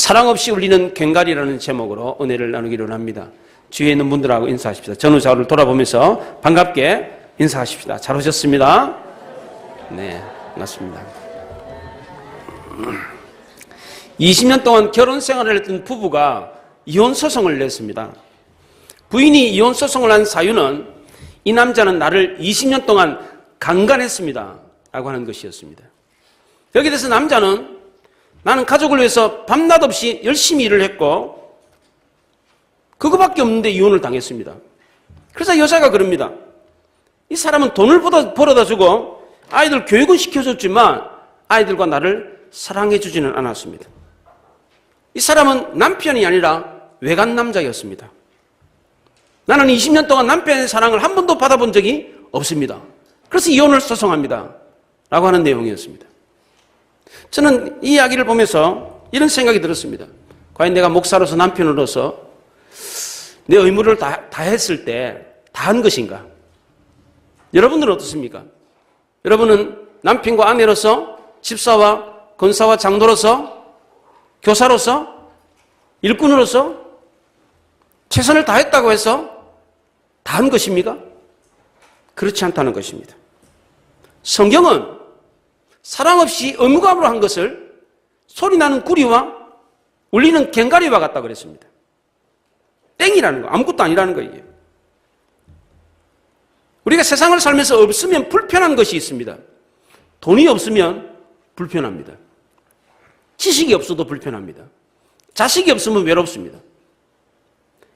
사랑 없이 울리는 괭가리라는 제목으로 은혜를 나누기로 합니다. 주위에 있는 분들하고 인사하십시다. 전후좌우를 돌아보면서 반갑게 인사하십시다. 잘 오셨습니다. 네, 반갑습니다. 20년 동안 결혼 생활을 했던 부부가 이혼 소송을 냈습니다. 부인이 이혼 소송을 한 사유는 이 남자는 나를 20년 동안 강간했습니다 라고 하는 것이었습니다. 여기에 대해서 남자는 나는 가족을 위해서 밤낮 없이 열심히 일을 했고 그거밖에 없는데 이혼을 당했습니다. 그래서 여자가 그럽니다. 이 사람은 돈을 벌어다 주고 아이들 교육은 시켜줬지만 아이들과 나를 사랑해 주지는 않았습니다. 이 사람은 남편이 아니라 외간 남자였습니다. 나는 20년 동안 남편의 사랑을 한 번도 받아본 적이 없습니다. 그래서 이혼을 소송합니다 라고 하는 내용이었습니다. 저는 이 이야기를 보면서 이런 생각이 들었습니다. 과연 내가 목사로서 남편으로서 내 의무를 다 했을 때 다 한 것인가? 여러분들은 어떻습니까? 여러분은 남편과 아내로서, 집사와 권사와 장로로서, 교사로서, 일꾼으로서 최선을 다했다고 해서 다 한 것입니까? 그렇지 않다는 것입니다. 성경은 사랑 없이 의무감으로 한 것을 소리나는 구리와 울리는 괭가리와 같다 그랬습니다. 땡이라는 거, 아무것도 아니라는 거예요. 우리가 세상을 살면서 없으면 불편한 것이 있습니다. 돈이 없으면 불편합니다. 지식이 없어도 불편합니다. 자식이 없으면 외롭습니다.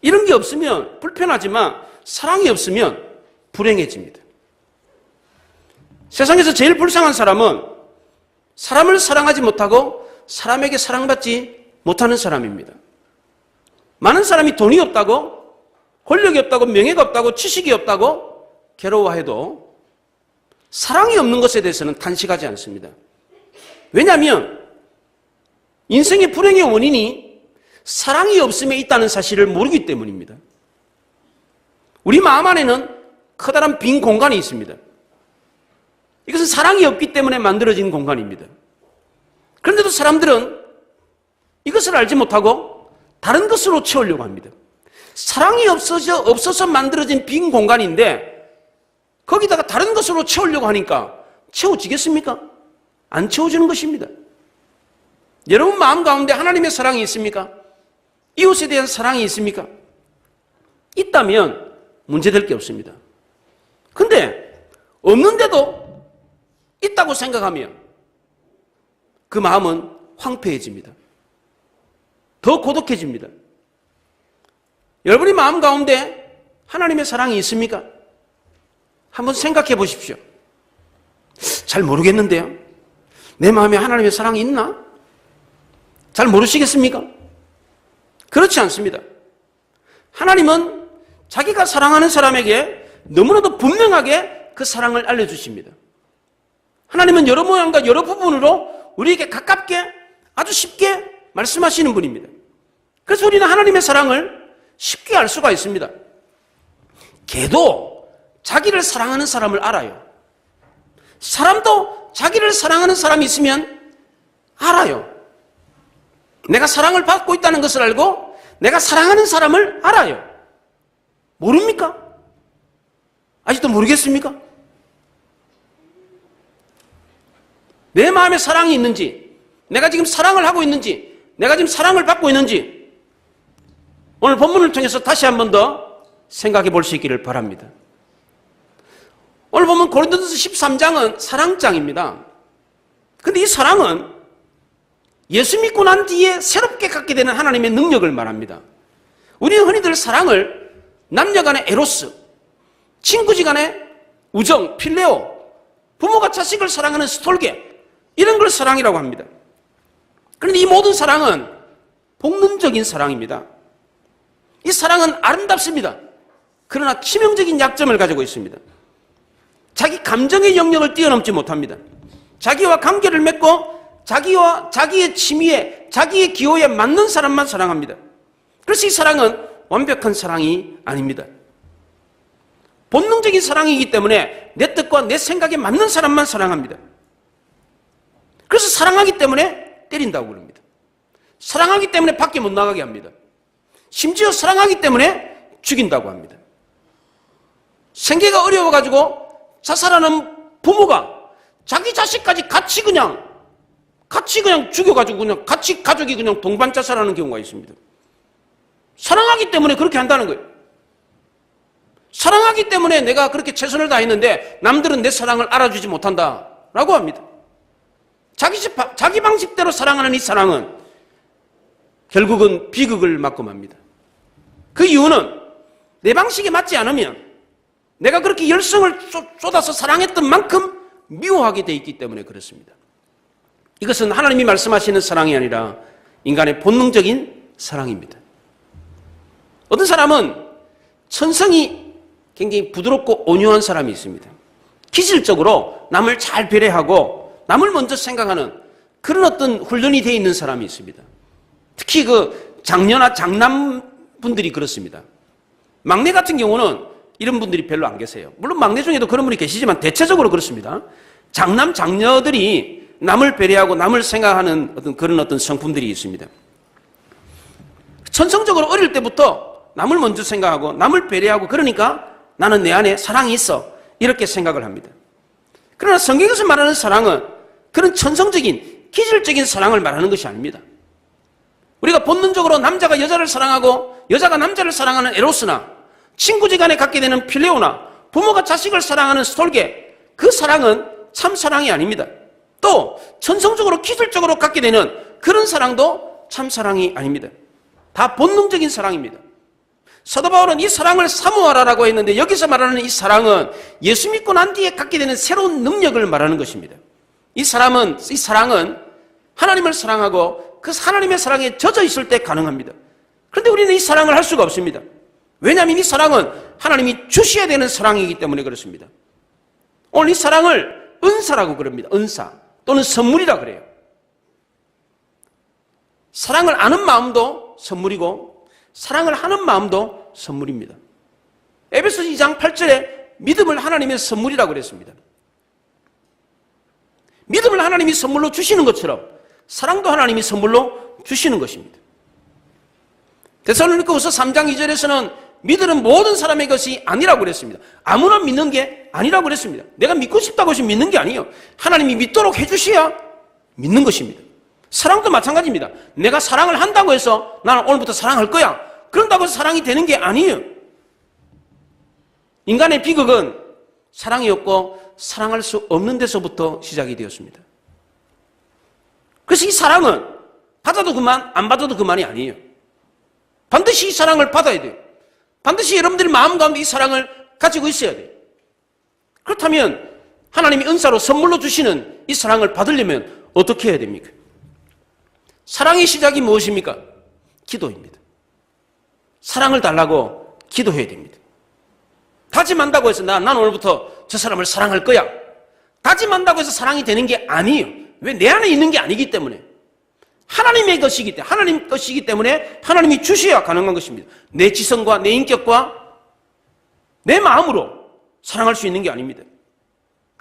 이런 게 없으면 불편하지만 사랑이 없으면 불행해집니다. 세상에서 제일 불쌍한 사람은 사람을 사랑하지 못하고 사람에게 사랑받지 못하는 사람입니다. 많은 사람이 돈이 없다고, 권력이 없다고, 명예가 없다고, 지식이 없다고 괴로워해도 사랑이 없는 것에 대해서는 탄식하지 않습니다. 왜냐하면 인생의 불행의 원인이 사랑이 없음에 있다는 사실을 모르기 때문입니다. 우리 마음 안에는 커다란 빈 공간이 있습니다. 이것은 사랑이 없기 때문에 만들어진 공간입니다. 그런데도 사람들은 이것을 알지 못하고 다른 것으로 채우려고 합니다. 사랑이 없어서 만들어진 빈 공간인데 거기다가 다른 것으로 채우려고 하니까 채워지겠습니까? 안 채워지는 것입니다. 여러분 마음 가운데 하나님의 사랑이 있습니까? 이웃에 대한 사랑이 있습니까? 있다면 문제될 게 없습니다. 근데 없는데도 있다고 생각하면 그 마음은 황폐해집니다. 더 고독해집니다. 여러분의 마음 가운데 하나님의 사랑이 있습니까? 한번 생각해 보십시오. 잘 모르겠는데요. 내 마음에 하나님의 사랑이 있나? 잘 모르시겠습니까? 그렇지 않습니다. 하나님은 자기가 사랑하는 사람에게 너무나도 분명하게 그 사랑을 알려주십니다. 하나님은 여러 모양과 여러 부분으로 우리에게 가깝게 아주 쉽게 말씀하시는 분입니다. 그래서 우리는 하나님의 사랑을 쉽게 알 수가 있습니다. 개도 자기를 사랑하는 사람을 알아요. 사람도 자기를 사랑하는 사람이 있으면 알아요. 내가 사랑을 받고 있다는 것을 알고 내가 사랑하는 사람을 알아요. 모릅니까? 아직도 모르겠습니까? 내 마음에 사랑이 있는지, 내가 지금 사랑을 하고 있는지, 내가 지금 사랑을 받고 있는지 오늘 본문을 통해서 다시 한 번 더 생각해 볼 수 있기를 바랍니다. 오늘 보면 고린도전서 13장은 사랑장입니다. 그런데 이 사랑은 예수 믿고 난 뒤에 새롭게 갖게 되는 하나님의 능력을 말합니다. 우리는 흔히들 사랑을 남녀 간의 에로스, 친구지 간의 우정, 필레오, 부모가 자식을 사랑하는 스톨게, 이런 걸 사랑이라고 합니다. 그런데 이 모든 사랑은 복론적인 사랑입니다. 이 사랑은 아름답습니다. 그러나 치명적인 약점을 가지고 있습니다. 자기 감정의 영역을 뛰어넘지 못합니다. 자기와 관계를 맺고 자기의 취미에, 자기의 기호에 맞는 사람만 사랑합니다. 그래서 이 사랑은 완벽한 사랑이 아닙니다. 본능적인 사랑이기 때문에 내 뜻과 내 생각에 맞는 사람만 사랑합니다. 그래서 사랑하기 때문에 때린다고 그럽니다. 사랑하기 때문에 밖에 못 나가게 합니다. 심지어 사랑하기 때문에 죽인다고 합니다. 생계가 어려워가지고 자살하는 부모가 자기 자식까지 같이 그냥 죽여가지고 그냥 같이 가족이 그냥 동반 자살하는 경우가 있습니다. 사랑하기 때문에 그렇게 한다는 거예요. 사랑하기 때문에 내가 그렇게 최선을 다했는데 남들은 내 사랑을 알아주지 못한다라고 합니다. 자기 방식대로 사랑하는 이 사랑은 결국은 비극을 맞고 맙니다. 그 이유는 내 방식에 맞지 않으면 내가 그렇게 열성을 쏟아서 사랑했던 만큼 미워하게 돼 있기 때문에 그렇습니다. 이것은 하나님이 말씀하시는 사랑이 아니라 인간의 본능적인 사랑입니다. 어떤 사람은 천성이 굉장히 부드럽고 온유한 사람이 있습니다. 기질적으로 남을 잘 배려하고 남을 먼저 생각하는 그런 어떤 훈련이 되어 있는 사람이 있습니다. 특히 그 장녀나 장남분들이 그렇습니다. 막내 같은 경우는 이런 분들이 별로 안 계세요. 물론 막내 중에도 그런 분이 계시지만 대체적으로 그렇습니다. 장남, 장녀들이 남을 배려하고 남을 생각하는 그런 어떤 성품들이 있습니다. 천성적으로 어릴 때부터 남을 먼저 생각하고 남을 배려하고 그러니까 나는 내 안에 사랑이 있어 이렇게 생각을 합니다. 그러나 성경에서 말하는 사랑은 그런 천성적인 기질적인 사랑을 말하는 것이 아닙니다. 우리가 본능적으로 남자가 여자를 사랑하고 여자가 남자를 사랑하는 에로스나 친구지간에 갖게 되는 필레오나 부모가 자식을 사랑하는 스톨게, 그 사랑은 참 사랑이 아닙니다. 또 천성적으로 기술적으로 갖게 되는 그런 사랑도 참 사랑이 아닙니다. 다 본능적인 사랑입니다. 사도 바울은 이 사랑을 사모하라라고 했는데 여기서 말하는 이 사랑은 예수 믿고 난 뒤에 갖게 되는 새로운 능력을 말하는 것입니다. 이 사랑은 하나님을 사랑하고 그 하나님의 사랑에 젖어 있을 때 가능합니다. 그런데 우리는 이 사랑을 할 수가 없습니다. 왜냐하면 이 사랑은 하나님이 주셔야 되는 사랑이기 때문에 그렇습니다. 오늘 이 사랑을 은사라고 그럽니다. 은사 또는 선물이라 그래요. 사랑을 아는 마음도 선물이고 사랑을 하는 마음도 선물입니다. 에베소 2장 8절에 믿음을 하나님의 선물이라고 그랬습니다. 믿음을 하나님이 선물로 주시는 것처럼 사랑도 하나님이 선물로 주시는 것입니다. 데살로니가후서 3장 2절에서는 믿음은 모든 사람의 것이 아니라고 그랬습니다. 아무나 믿는 게 아니라고 그랬습니다. 내가 믿고 싶다고 해서 믿는 게 아니에요. 하나님이 믿도록 해주셔야 믿는 것입니다. 사랑도 마찬가지입니다. 내가 사랑을 한다고 해서 나는 오늘부터 사랑할 거야, 그런다고 해서 사랑이 되는 게 아니에요. 인간의 비극은 사랑이 없고 사랑할 수 없는 데서부터 시작이 되었습니다. 그래서 이 사랑은 받아도 그만, 안 받아도 그만이 아니에요. 반드시 이 사랑을 받아야 돼요. 반드시 여러분들이 마음 가운데 이 사랑을 가지고 있어야 돼요. 그렇다면 하나님이 은사로 선물로 주시는 이 사랑을 받으려면 어떻게 해야 됩니까? 사랑의 시작이 무엇입니까? 기도입니다. 사랑을 달라고 기도해야 됩니다. 다짐한다고 해서 나는 오늘부터 저 사람을 사랑할 거야, 다짐한다고 해서 사랑이 되는 게 아니에요. 왜? 내 안에 있는 게 아니기 때문에. 하나님의 것이기 때문에, 하나님 것이기 때문에 하나님이 주셔야 가능한 것입니다. 내 지성과 내 인격과 내 마음으로 사랑할 수 있는 게 아닙니다.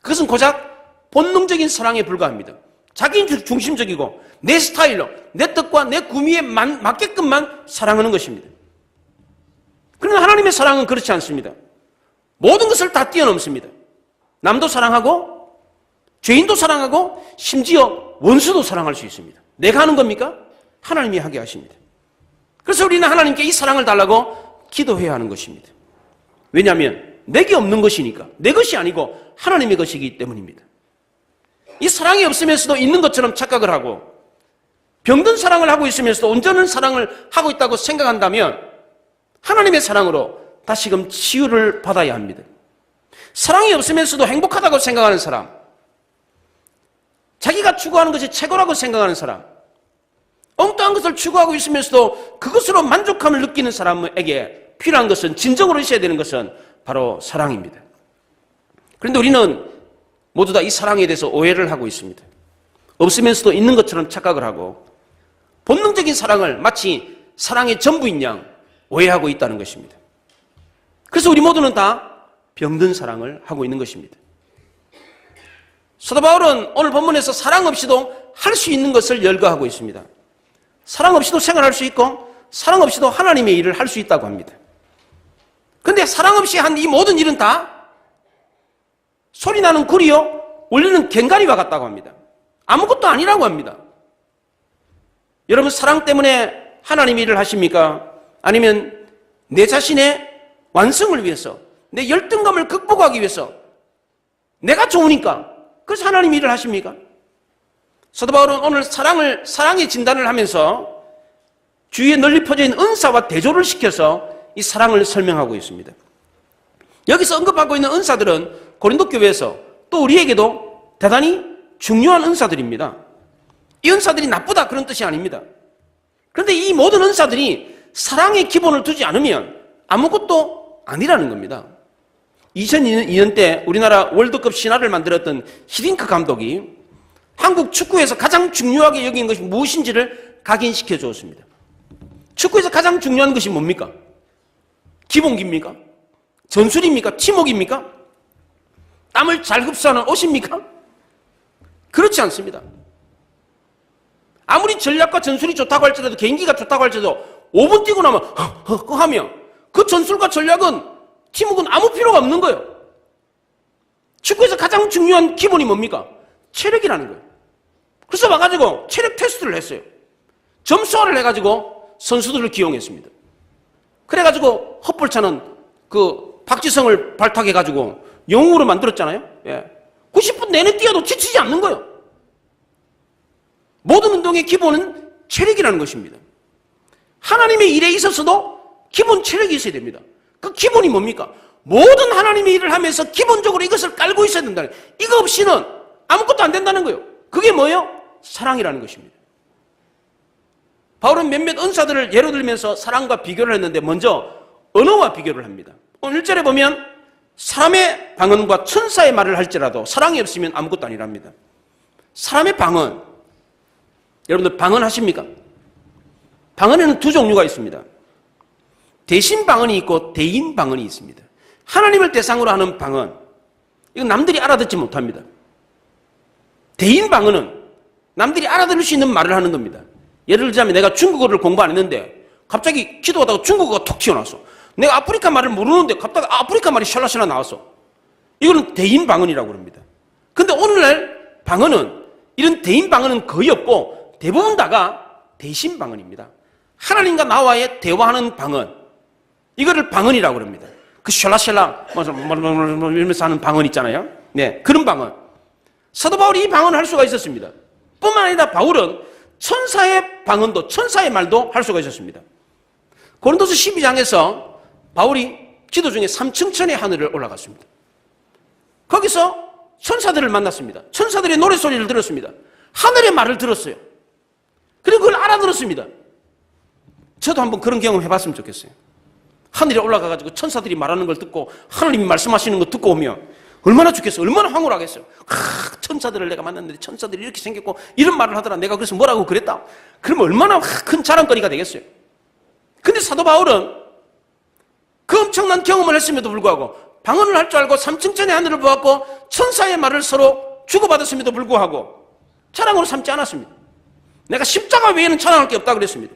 그것은 고작 본능적인 사랑에 불과합니다. 자기 중심적이고 내 스타일로 내 뜻과 내 구미에 맞게끔만 사랑하는 것입니다. 그러나 하나님의 사랑은 그렇지 않습니다. 모든 것을 다 뛰어넘습니다. 남도 사랑하고 죄인도 사랑하고 심지어 원수도 사랑할 수 있습니다. 내가 하는 겁니까? 하나님이 하게 하십니다. 그래서 우리는 하나님께 이 사랑을 달라고 기도해야 하는 것입니다. 왜냐하면 내게 없는 것이니까, 내 것이 아니고 하나님의 것이기 때문입니다. 이 사랑이 없으면서도 있는 것처럼 착각을 하고 병든 사랑을 하고 있으면서도 온전한 사랑을 하고 있다고 생각한다면 하나님의 사랑으로 다시금 치유를 받아야 합니다. 사랑이 없으면서도 행복하다고 생각하는 사람, 자기가 추구하는 것이 최고라고 생각하는 사람, 엉뚱한 것을 추구하고 있으면서도 그것으로 만족감을 느끼는 사람에게 필요한 것은, 진정으로 있어야 되는 것은 바로 사랑입니다. 그런데 우리는 모두 다 이 사랑에 대해서 오해를 하고 있습니다. 없으면서도 있는 것처럼 착각을 하고 본능적인 사랑을 마치 사랑의 전부인 양 오해하고 있다는 것입니다. 그래서 우리 모두는 다 병든 사랑을 하고 있는 것입니다. 사도 바울은 오늘 본문에서 사랑 없이도 할 수 있는 것을 열거하고 있습니다. 사랑 없이도 생활할 수 있고 사랑 없이도 하나님의 일을 할 수 있다고 합니다. 그런데 사랑 없이 한 이 모든 일은 다 소리나는 구리요 울리는 괭가리와 같다고 합니다. 아무것도 아니라고 합니다. 여러분, 사랑 때문에 하나님의 일을 하십니까? 아니면 내 자신의 완성을 위해서, 내 열등감을 극복하기 위해서 내가 좋으니까 그래서 하나님의 일을 하십니까? 사도 바울은 오늘 사랑의 진단을 하면서 주위에 널리 퍼져 있는 은사와 대조를 시켜서 이 사랑을 설명하고 있습니다. 여기서 언급하고 있는 은사들은 고린도 교회에서 또 우리에게도 대단히 중요한 은사들입니다. 이 은사들이 나쁘다 그런 뜻이 아닙니다. 그런데 이 모든 은사들이 사랑의 기본을 두지 않으면 아무것도 아니라는 겁니다. 2002년 때 우리나라 월드컵 신화를 만들었던 히딩크 감독이 한국 축구에서 가장 중요하게 여긴 것이 무엇인지를 각인시켜 주었습니다. 축구에서 가장 중요한 것이 뭡니까? 기본기입니까? 전술입니까? 팀워크입니까? 땀을 잘 흡수하는 옷입니까? 그렇지 않습니다. 아무리 전략과 전술이 좋다고 할지라도, 개인기가 좋다고 할지라도 5분 뛰고 나면 하며 그 전술과 전략은, 팀워크는 아무 필요가 없는 거예요. 축구에서 가장 중요한 기본이 뭡니까? 체력이라는 거예요. 그래서 와가지고 체력 테스트를 했어요. 점수화를 해가지고 선수들을 기용했습니다. 그래가지고 헛볼차는 그 박지성을 발탁해가지고 영웅으로 만들었잖아요. 예. 90분 내내 뛰어도 지치지 않는 거예요. 모든 운동의 기본은 체력이라는 것입니다. 하나님의 일에 있어서도 기본 체력이 있어야 됩니다. 그 기본이 뭡니까? 모든 하나님의 일을 하면서 기본적으로 이것을 깔고 있어야 된다는 거예요. 이거 없이는 아무것도 안 된다는 거예요. 그게 뭐예요? 사랑이라는 것입니다. 바울은 몇몇 은사들을 예로 들면서 사랑과 비교를 했는데 먼저 언어와 비교를 합니다. 오늘 1절에 보면 사람의 방언과 천사의 말을 할지라도 사랑이 없으면 아무것도 아니랍니다. 사람의 방언, 여러분들 방언하십니까? 방언에는 두 종류가 있습니다. 대신 방언이 있고 대인 방언이 있습니다. 하나님을 대상으로 하는 방언, 이건 남들이 알아듣지 못합니다. 대인 방언은 남들이 알아들을 수 있는 말을 하는 겁니다. 예를 들자면 내가 중국어를 공부 안 했는데 갑자기 기도하다가 중국어가 톡 튀어나왔어. 내가 아프리카 말을 모르는데 갑자기 아프리카 말이 샬라샬라 나왔어. 이거는 대인 방언이라고 합니다. 근데 오늘날 방언은, 이런 대인 방언은 거의 없고 대부분 다가 대신 방언입니다. 하나님과 나와의 대화하는 방언, 이거를 방언이라고 합니다. 그 샬라샬라 이러면서 하는 방언 있잖아요. 네, 그런 방언. 사도 바울이 이 방언을 할 수가 있었습니다. 뿐만 아니라 바울은 천사의 방언도, 천사의 말도 할 수가 있었습니다. 고린도서 12장에서 바울이 기도 중에 3층천의 하늘을 올라갔습니다. 거기서 천사들을 만났습니다. 천사들의 노래소리를 들었습니다. 하늘의 말을 들었어요. 그리고 그걸 알아들었습니다. 저도 한번 그런 경험 해봤으면 좋겠어요. 하늘에 올라가가지고 천사들이 말하는 걸 듣고 하나님이 말씀하시는 거 듣고 오면 얼마나 좋겠어요. 얼마나 황홀하겠어요. 천사들을 내가 만났는데 천사들이 이렇게 생겼고 이런 말을 하더라. 내가 그래서 뭐라고 그랬다. 그러면 얼마나 큰 자랑거리가 되겠어요. 근데 사도 바울은 그 엄청난 경험을 했음에도 불구하고, 방언을 할 줄 알고 3층천의 하늘을 보았고 천사의 말을 서로 주고받았음에도 불구하고 자랑으로 삼지 않았습니다. 내가 십자가 외에는 자랑할 게 없다 그랬습니다.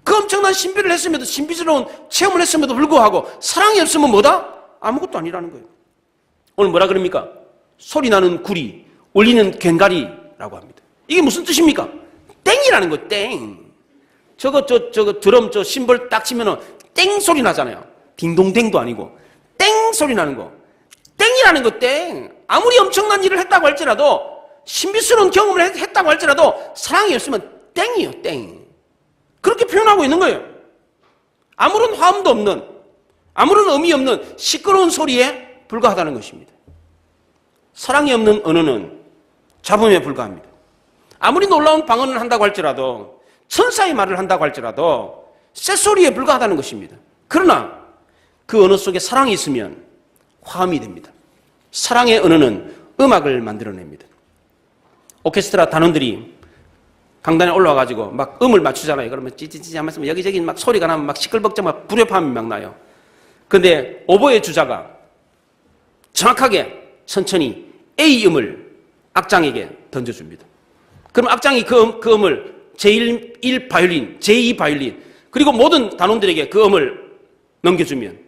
그 엄청난 신비를 했음에도, 신비스러운 체험을 했음에도 불구하고 사랑이 없으면 뭐다? 아무것도 아니라는 거예요. 오늘 뭐라 그럽니까? 소리 나는 구리, 울리는 괭가리라고 합니다. 이게 무슨 뜻입니까? 땡이라는 거예요. 땡. 저거 드럼 심벌 딱 치면은 땡 소리 나잖아요. 딩동댕도 아니고 땡 소리 나는 거. 땡이라는 거, 땡. 아무리 엄청난 일을 했다고 할지라도, 신비스러운 경험을 했다고 할지라도 사랑이 없으면 땡이에요. 땡. 그렇게 표현하고 있는 거예요. 아무런 화음도 없는, 아무런 의미 없는 시끄러운 소리에 불과하다는 것입니다. 사랑이 없는 언어는 잡음에 불과합니다. 아무리 놀라운 방언을 한다고 할지라도, 천사의 말을 한다고 할지라도 쇳소리에 불과하다는 것입니다. 그러나 그 언어 속에 사랑이 있으면 화음이 됩니다. 사랑의 언어는 음악을 만들어냅니다. 오케스트라 단원들이 강단에 올라와가지고 막 음을 맞추잖아요. 그러면 찌찌찌 하면서 여기저기 막 소리가 나면 막 시끌벅적 막 불협화음이 막 나요. 근데 오보의 주자가 정확하게 천천히 A 음을 악장에게 던져줍니다. 그럼 악장이 그 음을 제1 바이올린, 제2 바이올린, 그리고 모든 단원들에게 그 음을 넘겨주면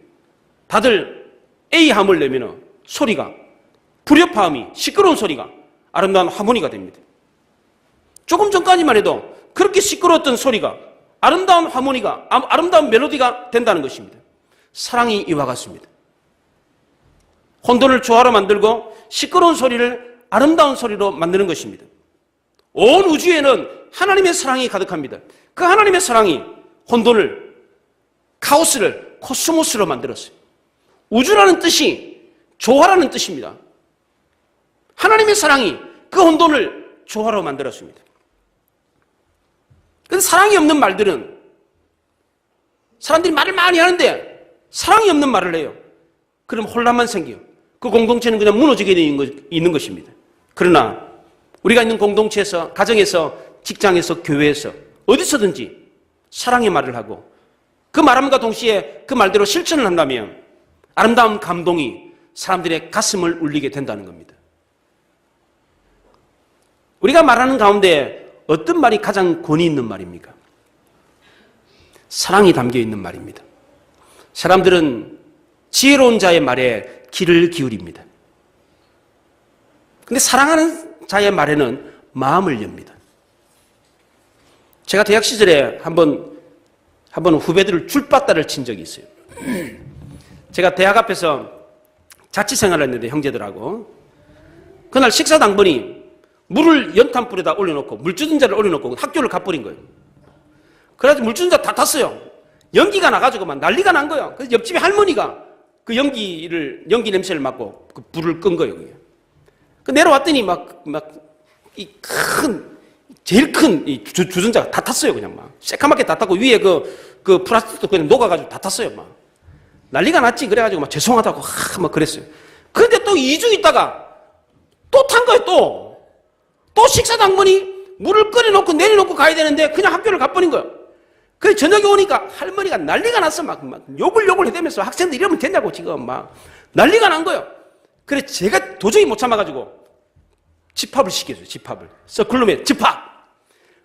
다들 A 함을 내면 소리가, 불협화음이, 시끄러운 소리가 아름다운 하모니가 됩니다. 조금 전까지만 해도 그렇게 시끄러웠던 소리가 아름다운 하모니가, 아름다운 멜로디가 된다는 것입니다. 사랑이 이와 같습니다. 혼돈을 조화로 만들고 시끄러운 소리를 아름다운 소리로 만드는 것입니다. 온 우주에는 하나님의 사랑이 가득합니다. 그 하나님의 사랑이 혼돈을, 카오스를 코스모스로 만들었어요. 우주라는 뜻이 조화라는 뜻입니다. 하나님의 사랑이 그 혼돈을 조화로 만들었습니다. 근데 사랑이 없는 말들은, 사람들이 말을 많이 하는데 사랑이 없는 말을 해요. 그럼 혼란만 생겨요. 그 공동체는 그냥 무너지게 있는 것입니다. 그러나 우리가 있는 공동체에서, 가정에서, 직장에서, 교회에서, 어디서든지 사랑의 말을 하고 그 말함과 동시에 그 말대로 실천을 한다면 아름다운 감동이 사람들의 가슴을 울리게 된다는 겁니다. 우리가 말하는 가운데 어떤 말이 가장 권위 있는 말입니까? 사랑이 담겨 있는 말입니다. 사람들은 지혜로운 자의 말에 귀를 기울입니다. 근데 사랑하는 자의 말에는 마음을 엽니다. 제가 대학 시절에 한번 후배들을 줄바따를 친 적이 있어요. 제가 대학 앞에서 자취생활을 했는데 형제들하고 그날 식사 당번이 물을 연탄불에다 올려놓고 물주전자를 올려놓고 학교를 가버린 거예요. 그래가지고 물주전자 다 탔어요. 연기가 나가지고 막 난리가 난 거예요. 그래서 옆집에 할머니가 그 연기 냄새를 맡고 그 불을 끈 거예요. 그 내려왔더니 제일 큰 이 주전자가 다 탔어요. 그냥 막 새까맣게 다 탔고 위에 그 플라스틱도 그냥 녹아가지고 다 탔어요. 막 난리가 났지. 그래가지고 막 죄송하다고 막 그랬어요. 그런데 또 2주 있다가 또 탄 거예요. 또 식사 당번이 물을 끓여놓고 내려놓고 가야 되는데 그냥 학교를 가버린 거예요. 그래서 저녁에 오니까 할머니가 난리가 났어. 막 욕을 해대면서 학생들 이러면 되냐고 지금 막 난리가 난 거예요. 그래서 제가 도저히 못 참아가지고 집합을 시켰어요. 집합을. 서클룸에 집합.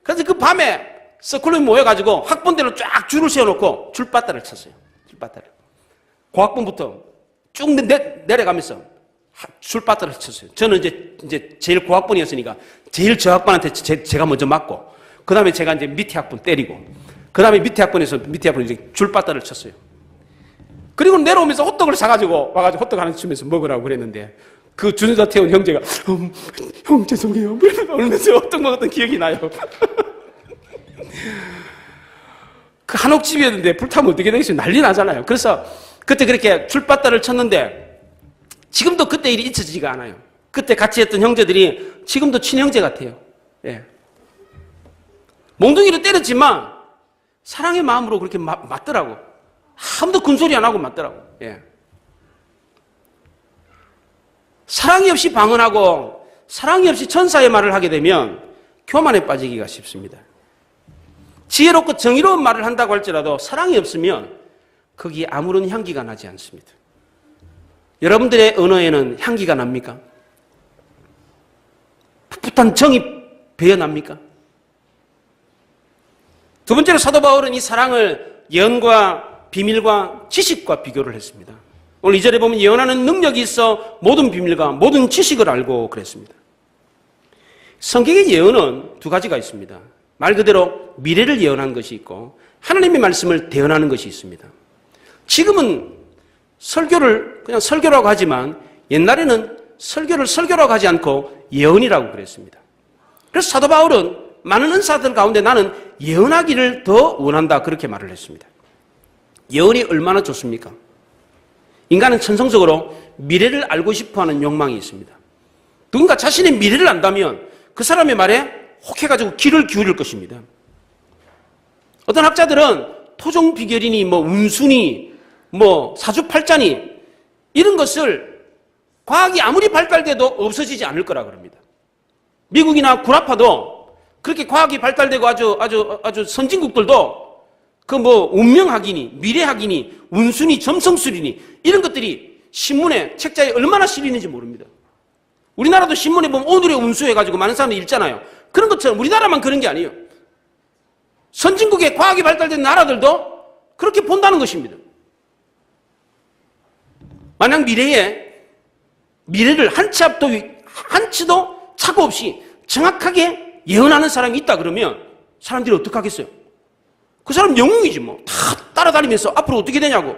그래서 그 밤에 서클룸이 모여가지고 학번대로 쫙 줄을 세워놓고 줄바따를 쳤어요. 줄바따를. 고학번부터 쭉 내려가면서 줄바따를 쳤어요. 저는 이제 제일 고학번이었으니까 제일 저학번한테 제가 먼저 맞고, 그 다음에 제가 이제 밑에 학번 때리고, 그 다음에 밑에 학번에서 이제 줄바따를 쳤어요. 그리고 내려오면서 호떡을 사가지고 와가지고 호떡 하나 주면서 먹으라고 그랬는데 그 주전자 태운 형제가 형 죄송해요. 울면서 호떡 먹었던 기억이 나요. 그 한옥집이었는데 불타면 어떻게 되겠어요? 난리 나잖아요. 그래서 그때 그렇게 줄바따를 쳤는데 지금도 그때 일이 잊혀지지가 않아요. 그때 같이 했던 형제들이 지금도 친형제 같아요. 예. 몽둥이로 때렸지만 사랑의 마음으로 그렇게 맞더라고. 아무도 큰소리 안 하고 맞더라고. 예. 사랑이 없이 방언하고 사랑이 없이 천사의 말을 하게 되면 교만에 빠지기가 쉽습니다. 지혜롭고 정의로운 말을 한다고 할지라도 사랑이 없으면 거기에 아무런 향기가 나지 않습니다. 여러분들의 언어에는 향기가 납니까? 풋풋한 정이 배어납니까? 두 번째로 사도 바울은 이 사랑을 예언과 비밀과 지식과 비교를 했습니다. 오늘 2절에 보면 예언하는 능력이 있어 모든 비밀과 모든 지식을 알고 그랬습니다. 성경의 예언은 두 가지가 있습니다. 말 그대로 미래를 예언하는 것이 있고 하나님의 말씀을 대언하는 것이 있습니다. 지금은 설교를 그냥 설교라고 하지만 옛날에는 설교를 설교라고 하지 않고 예언이라고 그랬습니다. 그래서 사도 바울은 많은 은사들 가운데 나는 예언하기를 더 원한다 그렇게 말을 했습니다. 예언이 얼마나 좋습니까? 인간은 천성적으로 미래를 알고 싶어하는 욕망이 있습니다. 누군가 자신의 미래를 안다면 그 사람의 말에 혹해가지고 귀를 기울일 것입니다. 어떤 학자들은 토종비결이니 운수니 사주팔자니 이런 것을 과학이 아무리 발달돼도 없어지지 않을 거라 그럽니다. 미국이나 구라파도 그렇게 과학이 발달되고 아주 선진국들도 운명학이니 미래학이니 운수니 점성술이니 이런 것들이 신문에 책자에 얼마나 실리는지 모릅니다. 우리나라도 신문에 보면 오늘의 운수 해가지고 많은 사람들이 읽잖아요. 그런 것처럼 우리나라만 그런 게 아니에요. 선진국의 과학이 발달된 나라들도 그렇게 본다는 것입니다. 만약 미래를 한 치도 착오 없이 정확하게 예언하는 사람이 있다 그러면 사람들이 어떻게 하겠어요? 그 사람 영웅이지 뭐. 다 따라다니면서 앞으로 어떻게 되냐고.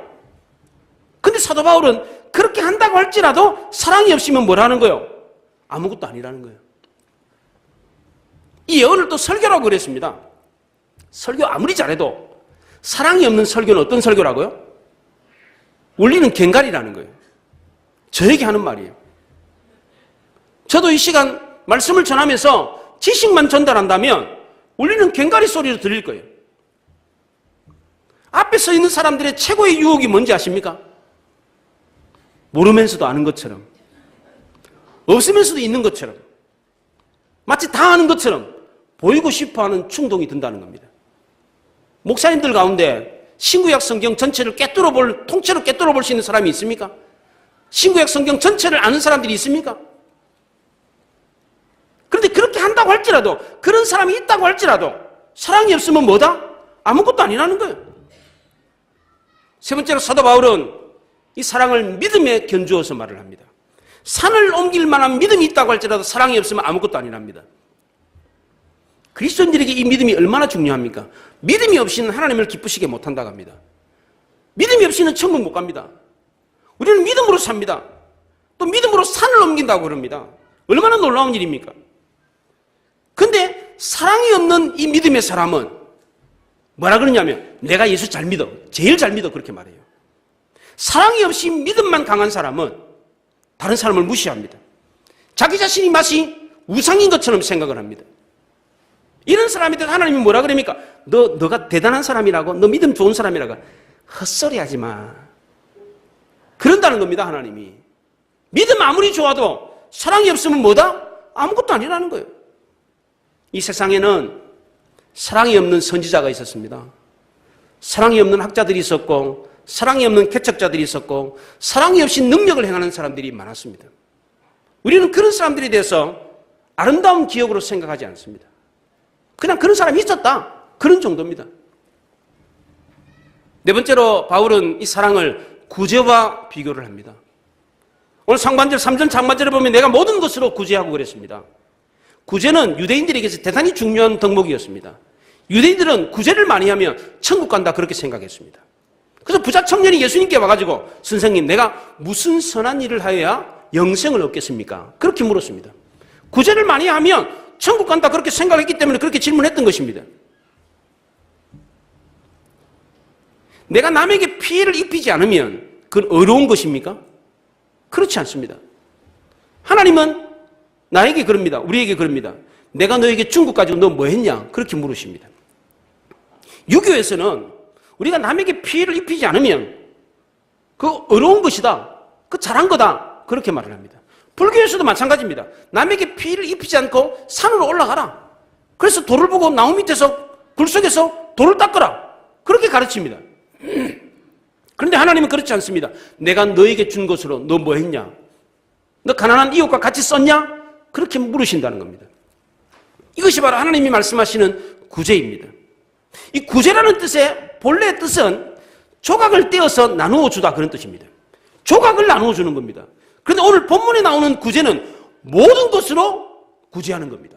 근데 사도 바울은 그렇게 한다고 할지라도 사랑이 없으면 뭐라는 거예요? 아무것도 아니라는 거예요. 이 예언을 또 설교라고 그랬습니다. 설교 아무리 잘해도 사랑이 없는 설교는 어떤 설교라고요? 울리는 꽹과리라는 거예요. 저에게 하는 말이에요. 저도 이 시간 말씀을 전하면서 지식만 전달한다면 울리는 꽹과리 소리로 들릴 거예요. 앞에 서 있는 사람들의 최고의 유혹이 뭔지 아십니까? 모르면서도 아는 것처럼, 없으면서도 있는 것처럼, 마치 다 아는 것처럼 보이고 싶어하는 충동이 든다는 겁니다. 목사님들 가운데 신구약 성경 전체를 통째로 꿰뚫어 볼 수 있는 사람이 있습니까? 신구약 성경 전체를 아는 사람들이 있습니까? 그런데 그렇게 한다고 할지라도, 그런 사람이 있다고 할지라도 사랑이 없으면 뭐다? 아무것도 아니라는 거예요. 세 번째로 사도 바울은 이 사랑을 믿음에 견주어서 말을 합니다. 산을 옮길 만한 믿음이 있다고 할지라도 사랑이 없으면 아무것도 아니랍니다. 그리스도인들에게 이 믿음이 얼마나 중요합니까? 믿음이 없이는 하나님을 기쁘시게 못한다고 합니다. 믿음이 없이는 천국 못 갑니다. 우리는 믿음으로 삽니다. 또 믿음으로 산을 옮긴다고 그럽니다. 얼마나 놀라운 일입니까? 근데 사랑이 없는 이 믿음의 사람은 뭐라 그러냐면 내가 예수 잘 믿어. 제일 잘 믿어. 그렇게 말해요. 사랑이 없이 믿음만 강한 사람은 다른 사람을 무시합니다. 자기 자신이 마치 우상인 것처럼 생각을 합니다. 이런 사람한테 하나님이 뭐라 그럽니까? 너가 대단한 사람이라고, 너 믿음 좋은 사람이라고. 헛소리 하지 마. 그런다는 겁니다, 하나님이. 믿음 아무리 좋아도 사랑이 없으면 뭐다? 아무것도 아니라는 거예요. 이 세상에는 사랑이 없는 선지자가 있었습니다. 사랑이 없는 학자들이 있었고, 사랑이 없는 개척자들이 있었고, 사랑이 없이 능력을 행하는 사람들이 많았습니다. 우리는 그런 사람들에 대해서 아름다운 기억으로 생각하지 않습니다. 그냥 그런 사람이 있었다. 그런 정도입니다. 네 번째로 바울은 이 사랑을 구제와 비교를 합니다. 오늘 상반절 3절 장반절에 보면 내가 모든 것으로 구제하고 그랬습니다. 구제는 유대인들에게서 대단히 중요한 덕목이었습니다. 유대인들은 구제를 많이 하면 천국 간다 그렇게 생각했습니다. 그래서 부자 청년이 예수님께 와가지고 선생님 내가 무슨 선한 일을 하여야 영생을 얻겠습니까? 그렇게 물었습니다. 구제를 많이 하면 천국 간다 그렇게 생각했기 때문에 그렇게 질문했던 것입니다. 내가 남에게 피해를 입히지 않으면 그건 어려운 것입니까? 그렇지 않습니다. 하나님은 나에게 그럽니다. 우리에게 그럽니다. 내가 너에게 중국 가지고 너 뭐 했냐? 그렇게 물으십니다. 유교에서는 우리가 남에게 피해를 입히지 않으면 그거 어려운 것이다. 그거 잘한 거다. 그렇게 말을 합니다. 불교에서도 마찬가지입니다. 남에게 피해를 입히지 않고 산으로 올라가라. 그래서 돌을 보고 나무 밑에서 굴 속에서 돌을 닦아라. 그렇게 가르칩니다. 그런데 하나님은 그렇지 않습니다. 내가 너에게 준 것으로 너 뭐 했냐? 너 가난한 이웃과 같이 썼냐? 그렇게 물으신다는 겁니다. 이것이 바로 하나님이 말씀하시는 구제입니다. 이 구제라는 뜻의 본래 뜻은 조각을 떼어서 나누어 주다 그런 뜻입니다. 조각을 나누어 주는 겁니다. 그런데 오늘 본문에 나오는 구제는 모든 것으로 구제하는 겁니다.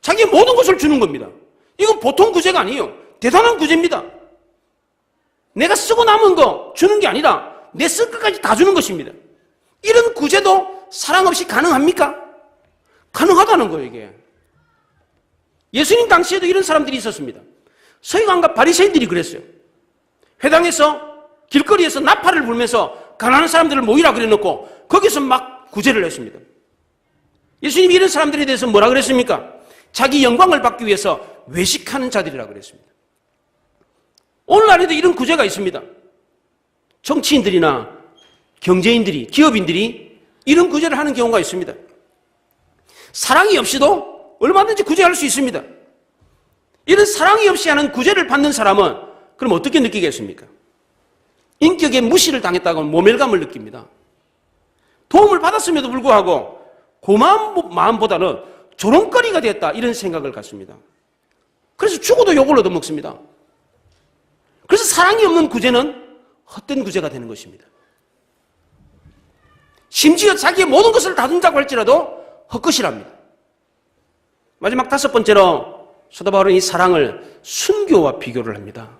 자기의 모든 것을 주는 겁니다. 이건 보통 구제가 아니에요. 대단한 구제입니다. 내가 쓰고 남은 거 주는 게 아니라 내 쓸 것까지 다 주는 것입니다. 이런 구제도 사랑 없이 가능합니까? 가능하다는 거예요, 이게. 예수님 당시에도 이런 사람들이 있었습니다. 서기관과 바리새인들이 그랬어요. 회당에서 길거리에서 나팔을 불면서 가난한 사람들을 모이라 그래놓고 거기서 막 구제를 했습니다. 예수님이 이런 사람들에 대해서 뭐라 그랬습니까? 자기 영광을 받기 위해서 외식하는 자들이라 그랬습니다. 오늘날에도 이런 구제가 있습니다. 정치인들이나 경제인들이, 기업인들이 이런 구제를 하는 경우가 있습니다. 사랑이 없이도 얼마든지 구제할 수 있습니다. 이런 사랑이 없이 하는 구제를 받는 사람은 그럼 어떻게 느끼겠습니까? 인격의 무시를 당했다고 모멸감을 느낍니다. 도움을 받았음에도 불구하고 고마운 마음보다는 조롱거리가 됐다 이런 생각을 갖습니다. 그래서 죽어도 욕을 얻어먹습니다. 그래서 사랑이 없는 구제는 헛된 구제가 되는 것입니다. 심지어 자기의 모든 것을 다 준다고 할지라도 헛것이랍니다. 마지막 다섯 번째로 사도 바울은 이 사랑을 순교와 비교를 합니다.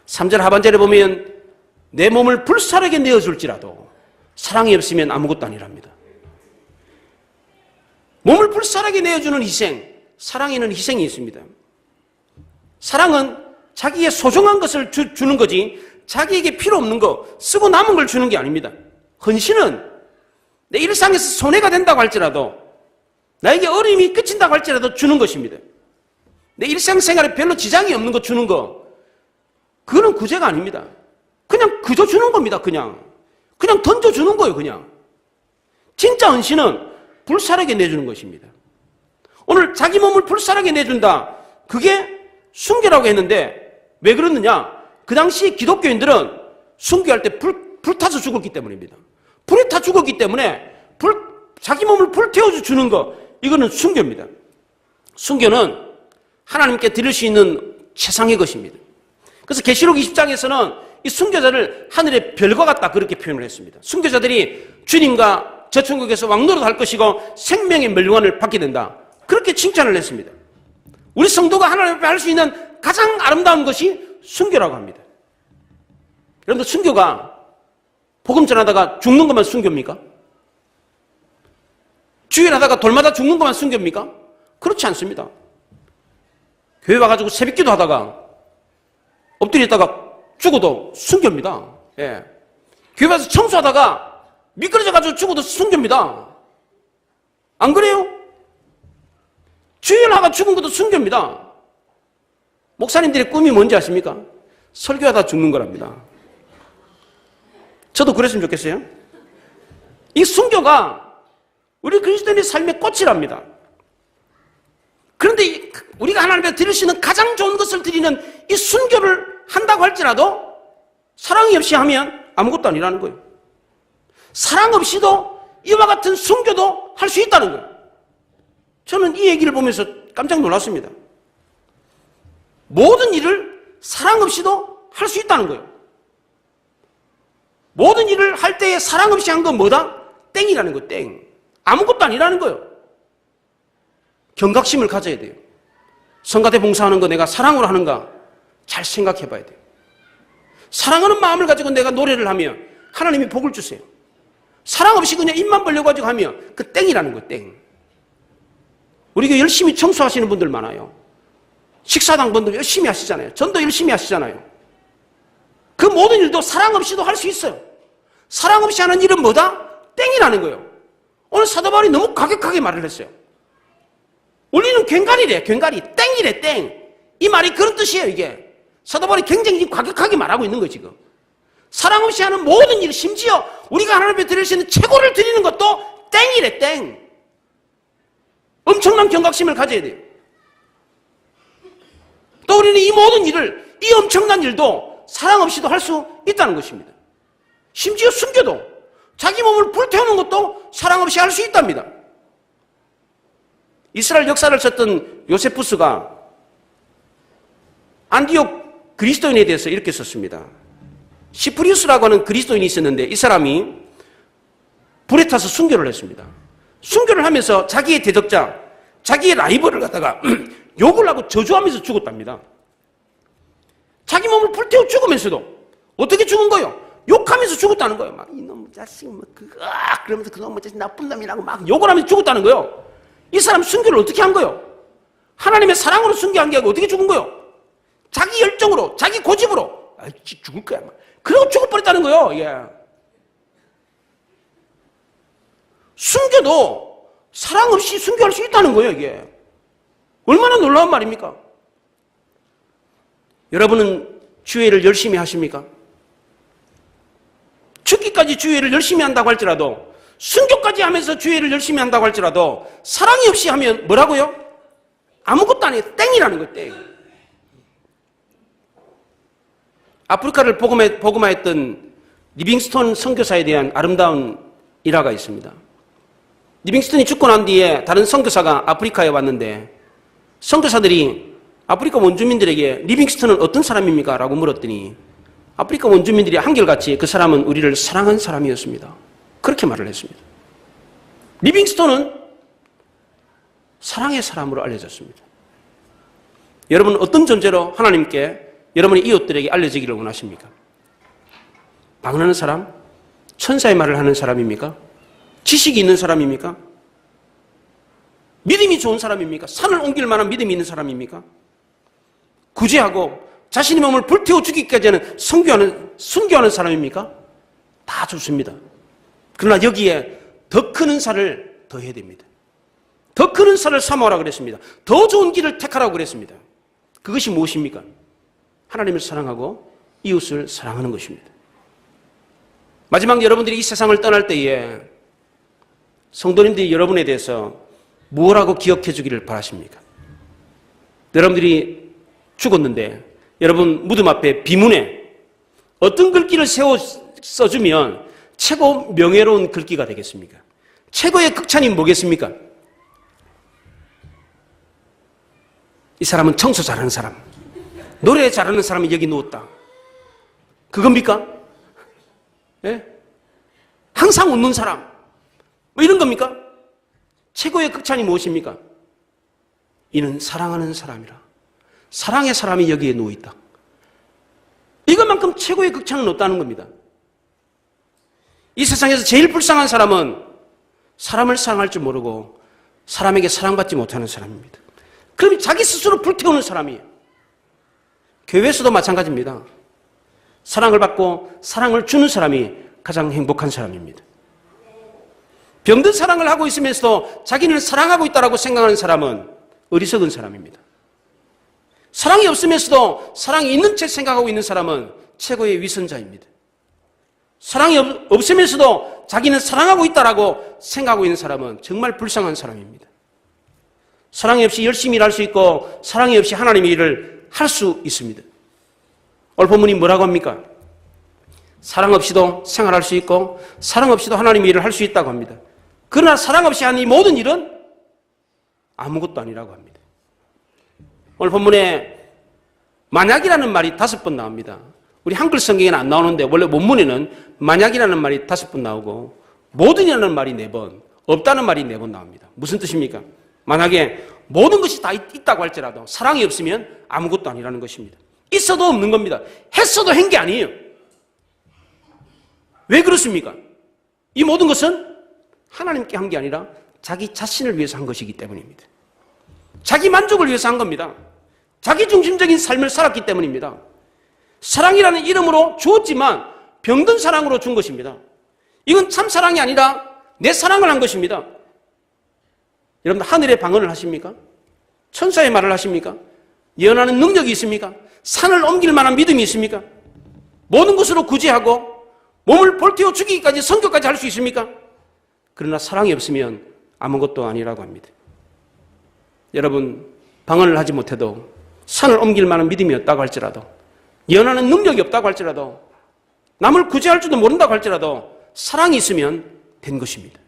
3절 하반절에 보면 내 몸을 불사르게 내어줄지라도 사랑이 없으면 아무것도 아니랍니다. 몸을 불사르게 내어주는 희생, 사랑에는 희생이 있습니다. 사랑은 자기의 소중한 것을 주는 거지 자기에게 필요 없는 거, 쓰고 남은 걸 주는 게 아닙니다. 헌신은 내 일상에서 손해가 된다고 할지라도, 나에게 어려움이 끝인다고 할지라도 주는 것입니다. 내 일상생활에 별로 지장이 없는 거 주는 거, 그거는 구제가 아닙니다. 그냥 그저 주는 겁니다. 그냥 던져주는 거예요. 그냥 진짜 헌신은 불사르게 내주는 것입니다. 오늘 자기 몸을 불사르게 내준다, 그게 순교라고 했는데 왜 그러느냐? 그 당시 기독교인들은 순교할 때 불타서 죽었기 때문입니다. 불에 타 죽었기 때문에 자기 몸을 불태워서 주는 거, 이거는 순교입니다. 순교는 하나님께 드릴 수 있는 최상의 것입니다. 그래서 계시록 20장에서는 이 순교자를 하늘의 별과 같다, 그렇게 표현을 했습니다. 순교자들이 주님과 저 천국에서 왕노릇 할 것이고 생명의 멸류관을 받게 된다, 그렇게 칭찬을 했습니다. 우리 성도가 하나님 앞에 할 수 있는 가장 아름다운 것이 순교라고 합니다. 여러분들, 순교가 복음 전하다가 죽는 것만 순교입니까? 주일하다가 돌마다 죽는 것만 순교입니까? 그렇지 않습니다. 교회 와가지고 새벽기도 하다가 엎드려 있다가 죽어도 순교입니다. 예. 교회 와서 청소하다가 미끄러져가지고 죽어도 순교입니다. 안 그래요? 주일하다가 죽은 것도 순교입니다. 목사님들의 꿈이 뭔지 아십니까? 설교하다 죽는 거랍니다. 저도 그랬으면 좋겠어요. 이 순교가 우리 그리스도인의 삶의 꽃이랍니다. 그런데 우리가 하나님 앞에 드릴 수 있는 가장 좋은 것을 드리는 이 순교를 한다고 할지라도 사랑이 없이 하면 아무것도 아니라는 거예요. 사랑 없이도 이와 같은 순교도 할 수 있다는 거예요. 저는 이 얘기를 보면서 깜짝 놀랐습니다. 모든 일을 사랑 없이도 할 수 있다는 거예요. 모든 일을 할 때에 사랑 없이 한 건 뭐다? 땡이라는 거예요. 땡. 아무것도 아니라는 거예요. 경각심을 가져야 돼요. 성가대 봉사하는 거 내가 사랑으로 하는가 잘 생각해 봐야 돼요. 사랑하는 마음을 가지고 내가 노래를 하면 하나님이 복을 주세요. 사랑 없이 그냥 입만 벌려 가지고 하면 그 땡이라는 거예요. 땡. 우리 교회 열심히 청소하시는 분들 많아요. 식사당 분들 열심히 하시잖아요. 전도 열심히 하시잖아요. 그 모든 일도 사랑 없이도 할 수 있어요. 사랑 없이 하는 일은 뭐다? 땡이라는 거예요. 오늘 사도 바울이 너무 과격하게 말을 했어요. 우리는 괭가리래, 괭가리. 땡이래, 땡. 이 말이 그런 뜻이에요, 이게. 사도 바울이 굉장히 과격하게 말하고 있는 거예요, 지금. 사랑 없이 하는 모든 일, 심지어 우리가 하나님 앞에 드릴 수 있는 최고를 드리는 것도 땡이래, 땡. 엄청난 경각심을 가져야 돼요. 또 우리는 이 모든 일을, 이 엄청난 일도 사랑 없이도 할 수 있다는 것입니다. 심지어 순교도, 자기 몸을 불태우는 것도 사랑 없이 할 수 있답니다. 이스라엘 역사를 썼던 요세푸스가 안디옥 그리스도인에 대해서 이렇게 썼습니다. 시프리우스라고 하는 그리스도인이 있었는데 이 사람이 불에 타서 순교를 했습니다. 순교를 하면서 자기의 대적자, 자기의 라이벌을 갖다가 욕을 하고 저주하면서 죽었답니다. 자기 몸을 불태워 죽으면서도 어떻게 죽은 거예요? 욕하면서 죽었다는 거예요. 막 이놈 자식, 그러면서 그놈 자식 나쁜 놈이라고 막 욕을 하면서 죽었다는 거예요. 이 사람 순교를 어떻게 한 거예요? 하나님의 사랑으로 순교한 게 아니고 어떻게 죽은 거예요? 자기 열정으로, 자기 고집으로, 죽을 거야. 그러고 죽어버렸다는 거예요. 예. 순교도 사랑 없이 순교할 수 있다는 거예요, 이게. 얼마나 놀라운 말입니까? 여러분은 주일을 열심히 하십니까? 죽기까지 주일을 열심히 한다고 할지라도, 순교까지 하면서 주일을 열심히 한다고 할지라도 사랑이 없이 하면 뭐라고요? 아무것도 아니에요. 땡이라는 거예요. 땡. 아프리카를 복음화했던 리빙스톤 선교사에 대한 아름다운 일화가 있습니다. 리빙스톤이 죽고 난 뒤에 다른 선교사가 아프리카에 왔는데 선교사들이 아프리카 원주민들에게 리빙스턴은 어떤 사람입니까? 라고 물었더니 아프리카 원주민들이 한결같이 그 사람은 우리를 사랑한 사람이었습니다. 그렇게 말을 했습니다. 리빙스턴은 사랑의 사람으로 알려졌습니다. 여러분은 어떤 존재로 하나님께 여러분의 이웃들에게 알려지기를 원하십니까? 방언하는 사람? 천사의 말을 하는 사람입니까? 지식이 있는 사람입니까? 믿음이 좋은 사람입니까? 산을 옮길 만한 믿음이 있는 사람입니까? 구제하고 자신의 몸을 불태워 죽이기까지 하는 순교하는 사람입니까? 다 좋습니다. 그러나 여기에 더 큰 은사를 더해야 됩니다. 더 큰 은사를 사모하라고 그랬습니다. 더 좋은 길을 택하라고 그랬습니다. 그것이 무엇입니까? 하나님을 사랑하고 이웃을 사랑하는 것입니다. 마지막 여러분들이 이 세상을 떠날 때에 성도님들이 여러분에 대해서 무엇라고 기억해 주기를 바라십니까? 여러분들이 죽었는데 여러분 무덤 앞에 비문에 어떤 글귀를 세워 써주면 최고 명예로운 글귀가 되겠습니까? 최고의 극찬이 뭐겠습니까? 이 사람은 청소 잘하는 사람, 노래 잘하는 사람이 여기 누웠다. 그겁니까? 예? 항상 웃는 사람, 뭐 이런 겁니까? 최고의 극찬이 무엇입니까? 이는 사랑하는 사람이라. 사랑의 사람이 여기에 누워있다. 이것만큼 최고의 극찬은 없다는 겁니다. 이 세상에서 제일 불쌍한 사람은 사람을 사랑할 줄 모르고 사람에게 사랑받지 못하는 사람입니다. 그럼 자기 스스로 불태우는 사람이에요. 교회에서도 마찬가지입니다. 사랑을 받고 사랑을 주는 사람이 가장 행복한 사람입니다. 병든 사랑을 하고 있으면서도 자기는 사랑하고 있다고 생각하는 사람은 어리석은 사람입니다. 사랑이 없으면서도 사랑이 있는 채 생각하고 있는 사람은 최고의 위선자입니다. 사랑이 없으면서도 자기는 사랑하고 있다고 생각하고 있는 사람은 정말 불쌍한 사람입니다. 사랑이 없이 열심히 일할 수 있고 사랑이 없이 하나님의 일을 할 수 있습니다. 오늘 본문이 뭐라고 합니까? 사랑 없이도 생활할 수 있고 사랑 없이도 하나님의 일을 할 수 있다고 합니다. 그러나 사랑 없이 하는 이 모든 일은 아무것도 아니라고 합니다. 오늘 본문에 만약이라는 말이 5번 나옵니다. 우리 한글 성경에는 안 나오는데 원래 원문에는 만약이라는 말이 5번 나오고 모든이라는 말이 4번, 없다는 말이 4번 나옵니다. 무슨 뜻입니까? 만약에 모든 것이 다 있다고 할지라도 사랑이 없으면 아무것도 아니라는 것입니다. 있어도 없는 겁니다. 했어도 한 게 아니에요. 왜 그렇습니까? 이 모든 것은 하나님께 한 게 아니라 자기 자신을 위해서 한 것이기 때문입니다. 자기 만족을 위해서 한 겁니다. 자기 중심적인 삶을 살았기 때문입니다. 사랑이라는 이름으로 주었지만 병든 사랑으로 준 것입니다. 이건 참 사랑이 아니라 내 사랑을 한 것입니다. 여러분 하늘의 방언을 하십니까? 천사의 말을 하십니까? 예언하는 능력이 있습니까? 산을 옮길 만한 믿음이 있습니까? 모든 것으로 구제하고 몸을 볼태워 죽이기까지 선교까지 할 수 있습니까? 그러나 사랑이 없으면 아무것도 아니라고 합니다. 여러분 방언을 하지 못해도 산을 옮길 만한 믿음이 없다고 할지라도 예언하는 능력이 없다고 할지라도 남을 구제할 줄도 모른다고 할지라도 사랑이 있으면 된 것입니다.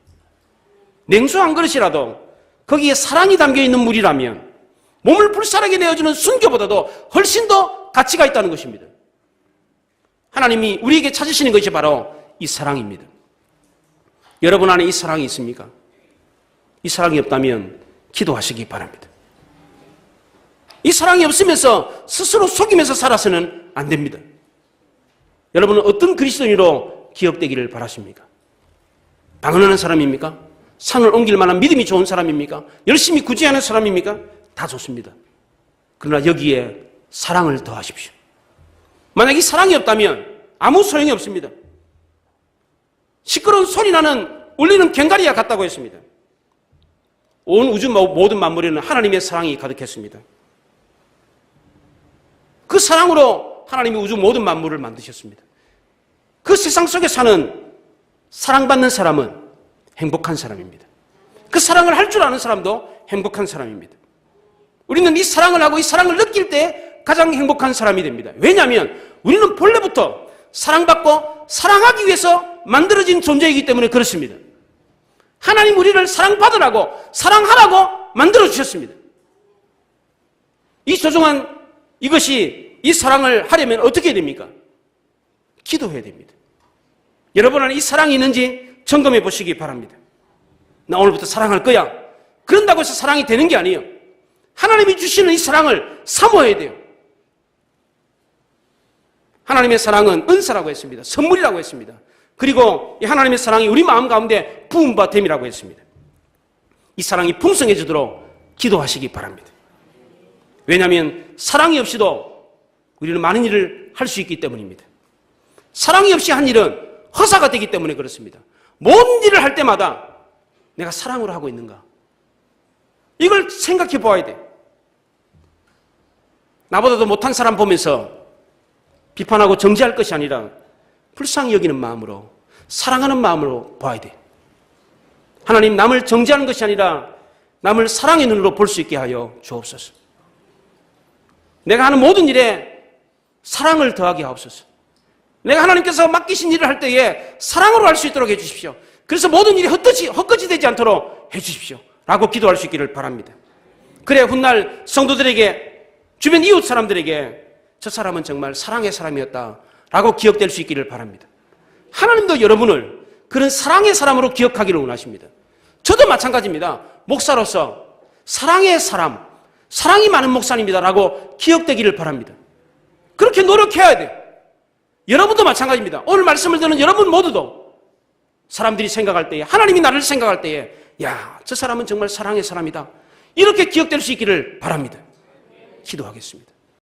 냉수 한 그릇이라도 거기에 사랑이 담겨있는 물이라면 몸을 불살하게 내어주는 순교보다도 훨씬 더 가치가 있다는 것입니다. 하나님이 우리에게 찾으시는 것이 바로 이 사랑입니다. 여러분 안에 이 사랑이 있습니까? 이 사랑이 없다면 기도하시기 바랍니다. 이 사랑이 없으면서 스스로 속이면서 살아서는 안 됩니다. 여러분은 어떤 그리스도인으로 기억되기를 바라십니까? 방언하는 사람입니까? 산을 옮길 만한 믿음이 좋은 사람입니까? 열심히 구제하는 사람입니까? 다 좋습니다. 그러나 여기에 사랑을 더하십시오. 만약 이 사랑이 없다면 아무 소용이 없습니다. 시끄러운 소리 나는 울리는 괭가리와 같다고 했습니다. 온 우주 모든 만물에는 하나님의 사랑이 가득했습니다. 그 사랑으로 하나님이 우주 모든 만물을 만드셨습니다. 그 세상 속에 사는 사랑받는 사람은 행복한 사람입니다. 그 사랑을 할 줄 아는 사람도 행복한 사람입니다. 우리는 이 사랑을 하고 이 사랑을 느낄 때 가장 행복한 사람이 됩니다. 왜냐하면 우리는 본래부터 사랑받고 사랑하기 위해서 만들어진 존재이기 때문에 그렇습니다. 하나님 우리를 사랑받으라고 사랑하라고 만들어주셨습니다. 이 소중한 이것이 이 사랑을 하려면 어떻게 해야 됩니까? 기도해야 됩니다. 여러분 안에 이 사랑이 있는지 점검해 보시기 바랍니다. 나 오늘부터 사랑할 거야. 그런다고 해서 사랑이 되는 게 아니에요. 하나님이 주시는 이 사랑을 사모해야 돼요. 하나님의 사랑은 은사라고 했습니다. 선물이라고 했습니다. 그리고 이 하나님의 사랑이 우리 마음 가운데 부음바 됨이라고 했습니다. 이 사랑이 풍성해지도록 기도하시기 바랍니다. 왜냐하면 사랑이 없이도 우리는 많은 일을 할 수 있기 때문입니다. 사랑이 없이 한 일은 허사가 되기 때문에 그렇습니다. 모든 일을 할 때마다 내가 사랑으로 하고 있는가? 이걸 생각해 보아야 돼. 나보다도 못한 사람 보면서 비판하고 정죄할 것이 아니라 불쌍히 여기는 마음으로, 사랑하는 마음으로 봐야 돼. 하나님, 남을 정죄하는 것이 아니라 남을 사랑의 눈으로 볼 수 있게 하여 주옵소서. 내가 하는 모든 일에 사랑을 더하게 하옵소서. 내가 하나님께서 맡기신 일을 할 때에 사랑으로 할 수 있도록 해주십시오. 그래서 모든 일이 헛것이 되지 않도록 해주십시오. 라고 기도할 수 있기를 바랍니다. 그래 훗날 성도들에게, 주변 이웃 사람들에게 저 사람은 정말 사랑의 사람이었다 라고 기억될 수 있기를 바랍니다. 하나님도 여러분을 그런 사랑의 사람으로 기억하기를 원하십니다. 저도 마찬가지입니다. 목사로서 사랑의 사람, 사랑이 많은 목사님이다 라고 기억되기를 바랍니다. 그렇게 노력해야 돼요. 여러분도 마찬가지입니다. 오늘 말씀을 듣는 여러분 모두도 사람들이 생각할 때에, 하나님이 나를 생각할 때에, 야, 저 사람은 정말 사랑의 사람이다, 이렇게 기억될 수 있기를 바랍니다. 기도하겠습니다.